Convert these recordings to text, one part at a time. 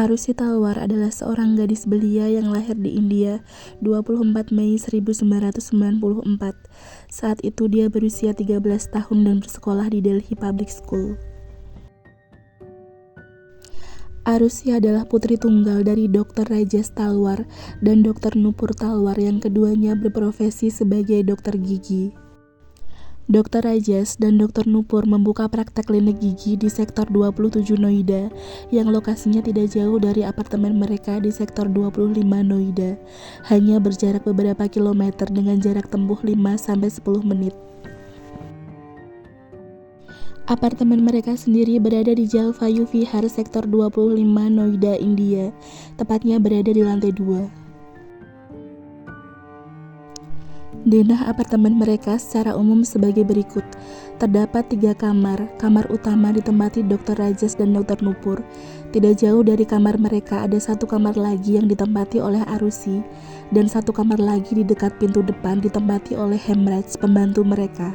Arusi Talwar adalah seorang gadis belia yang lahir di India 24 Mei 1994. Saat itu dia berusia 13 tahun dan bersekolah di Delhi Public School. Arusi adalah putri tunggal dari Dr. Rajesh Talwar dan Dr. Nupur Talwar yang keduanya berprofesi sebagai dokter gigi. Dr. Rajesh dan Dr. Nupur membuka praktek klinik gigi di sektor 27 Noida yang lokasinya tidak jauh dari apartemen mereka di sektor 25 Noida, hanya berjarak beberapa kilometer dengan jarak tempuh 5-10 menit. Apartemen mereka sendiri berada di Jalvayu Vihar sektor 25 Noida, India, tepatnya berada di lantai 2. Denah apartemen mereka secara umum sebagai berikut. Terdapat 3 kamar. Kamar utama ditempati Dr. Rajesh dan Dr. Nupur. Tidak jauh dari kamar mereka ada 1 kamar lagi yang ditempati oleh Arusi, dan 1 kamar lagi di dekat pintu depan ditempati oleh Hemraj, pembantu mereka.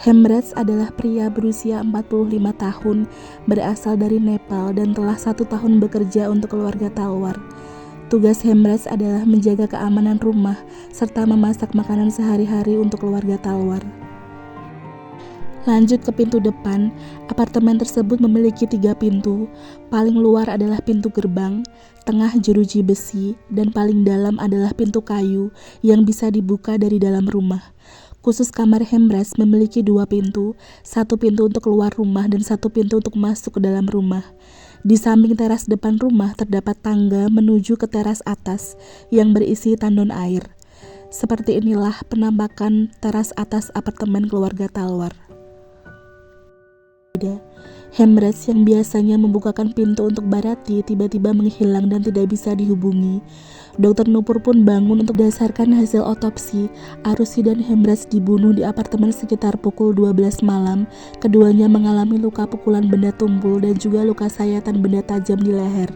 Hemraj adalah pria berusia 45 tahun, berasal dari Nepal dan telah 1 tahun bekerja untuk keluarga Talwar. Tugas Hemraj adalah menjaga keamanan rumah serta memasak makanan sehari-hari untuk keluarga Talwar. Lanjut ke pintu depan, apartemen tersebut memiliki 3 pintu. Paling luar adalah pintu gerbang, tengah jeruji besi, dan paling dalam adalah pintu kayu yang bisa dibuka dari dalam rumah. Khusus kamar Hemraj memiliki 2 pintu, 1 pintu untuk keluar rumah dan 1 pintu untuk masuk ke dalam rumah. Di samping teras depan rumah terdapat tangga menuju ke teras atas yang berisi tandon air. Seperti inilah penampakan teras atas apartemen keluarga Talwar. Hemraj yang biasanya membukakan pintu untuk Bharati tiba-tiba menghilang dan tidak bisa dihubungi. Dr. Nupur pun bangun untuk berdasarkan hasil otopsi. Arusi dan Hemraj dibunuh di apartemen sekitar pukul 12 malam. Keduanya mengalami luka pukulan benda tumpul dan juga luka sayatan benda tajam di leher.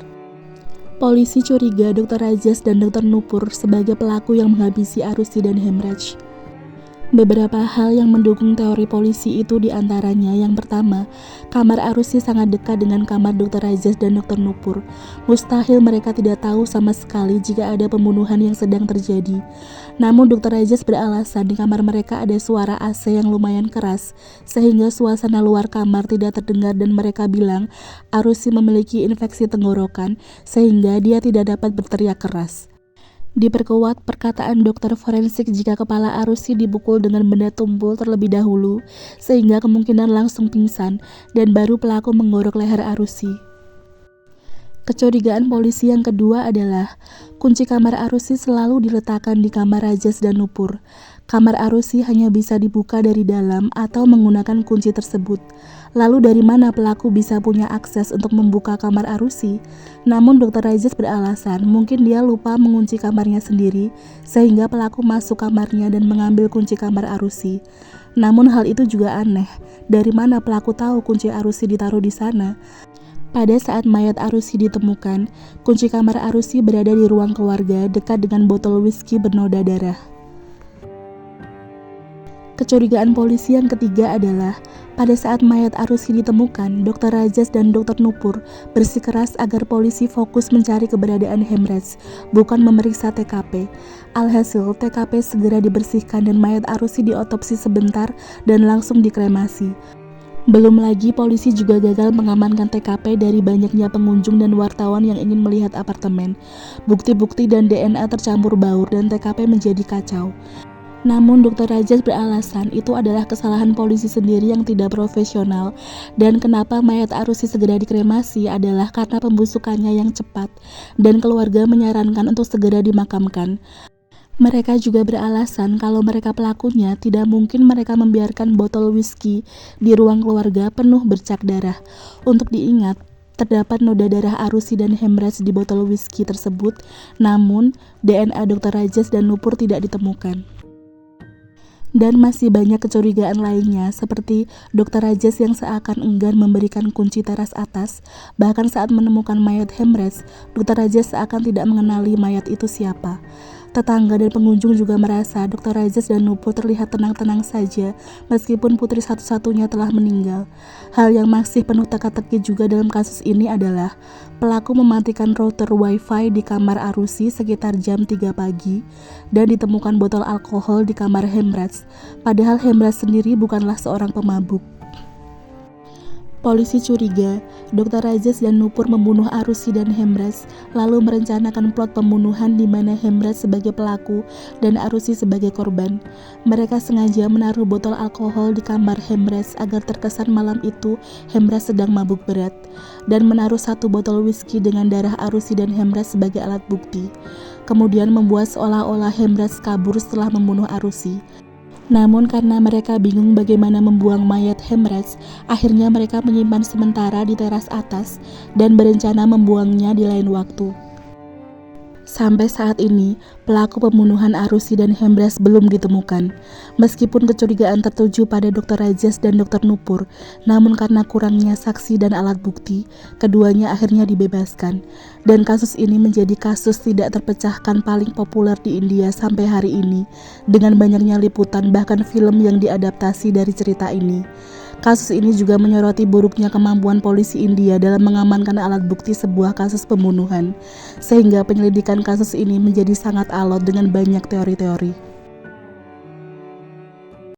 Polisi curiga Dr. Rajesh dan Dr. Nupur sebagai pelaku yang menghabisi Arusi dan Hemraj. Beberapa hal yang mendukung teori polisi itu diantaranya yang pertama, kamar Arusi sangat dekat dengan kamar Dr. Rajesh dan Dr. Nupur. Mustahil mereka tidak tahu sama sekali jika ada pembunuhan yang sedang terjadi. Namun Dr. Rajesh beralasan di kamar mereka ada suara AC yang lumayan keras, sehingga suasana luar kamar tidak terdengar dan mereka bilang Arusi memiliki infeksi tenggorokan sehingga dia tidak dapat berteriak keras. Diperkuat perkataan dokter forensik jika kepala Arusi dipukul dengan benda tumpul terlebih dahulu, sehingga kemungkinan langsung pingsan, dan baru pelaku menggorok leher Arusi. Kecurigaan polisi yang kedua adalah kunci kamar Arusi selalu diletakkan di kamar Rajesh dan Nupur. Kamar Arusi hanya bisa dibuka dari dalam atau menggunakan kunci tersebut. Lalu dari mana pelaku bisa punya akses untuk membuka kamar Arusi? Namun Dr. Rajesh beralasan mungkin dia lupa mengunci kamarnya sendiri sehingga pelaku masuk kamarnya dan mengambil kunci kamar Arusi. Namun hal itu juga aneh. Dari mana pelaku tahu kunci Arusi ditaruh di sana? Pada saat mayat Arusi ditemukan, kunci kamar Arusi berada di ruang keluarga dekat dengan botol whisky bernoda darah. Kecurigaan polisi yang ketiga adalah pada saat mayat Arusi ditemukan, Dr. Rajesh dan Dr. Nupur bersikeras agar polisi fokus mencari keberadaan Hemraj, bukan memeriksa TKP. Alhasil, TKP segera dibersihkan dan mayat Arusi diotopsi sebentar dan langsung dikremasi. Belum lagi polisi juga gagal mengamankan TKP dari banyaknya pengunjung dan wartawan yang ingin melihat apartemen. Bukti-bukti dan DNA tercampur baur dan TKP menjadi kacau. Namun Dr. Rajesh beralasan itu adalah kesalahan polisi sendiri yang tidak profesional dan kenapa mayat Arusi segera dikremasi adalah karena pembusukannya yang cepat dan keluarga menyarankan untuk segera dimakamkan. Mereka juga beralasan kalau mereka pelakunya tidak mungkin mereka membiarkan botol whisky di ruang keluarga penuh bercak darah. Untuk diingat, terdapat noda darah Arusi dan Hemraj di botol whisky tersebut, namun DNA Dr. Rajesh dan Nupur tidak ditemukan. Dan masih banyak kecurigaan lainnya seperti Dr. Rajesh yang seakan enggan memberikan kunci teras atas. Bahkan saat menemukan mayat Hemraj, Dr. Rajesh seakan tidak mengenali mayat itu siapa. Tetangga dan pengunjung juga merasa Dr. Rajaz dan Nupur terlihat tenang-tenang saja meskipun putri satu-satunya telah meninggal. Hal yang masih penuh teka-teki juga dalam kasus ini adalah pelaku mematikan router wifi di kamar Arusi sekitar jam 3 pagi dan ditemukan botol alkohol di kamar Hemraj. Padahal Hemraj sendiri bukanlah seorang pemabuk. Polisi curiga Dr. Rajaz dan Nupur membunuh Arusi dan Hemraj, lalu merencanakan plot pembunuhan di mana Hemraj sebagai pelaku dan Arusi sebagai korban. Mereka sengaja menaruh botol alkohol di kamar Hemraj agar terkesan malam itu Hemraj sedang mabuk berat, dan menaruh 1 botol whisky dengan darah Arusi dan Hemraj sebagai alat bukti. Kemudian membuat seolah-olah Hemraj kabur setelah membunuh Arusi. Namun karena mereka bingung bagaimana membuang mayat Hemraj, akhirnya mereka menyimpan sementara di teras atas dan berencana membuangnya di lain waktu. Sampai saat ini, pelaku pembunuhan Arusi dan Hemraj belum ditemukan. Meskipun kecurigaan tertuju pada Dr. Rajaz dan Dr. Nupur, namun karena kurangnya saksi dan alat bukti, keduanya akhirnya dibebaskan. Dan kasus ini menjadi kasus tidak terpecahkan paling populer di India sampai hari ini, dengan banyaknya liputan bahkan film yang diadaptasi dari cerita ini. Kasus ini juga menyoroti buruknya kemampuan polisi India dalam mengamankan alat bukti sebuah kasus pembunuhan, sehingga penyelidikan kasus ini menjadi sangat alot dengan banyak teori-teori.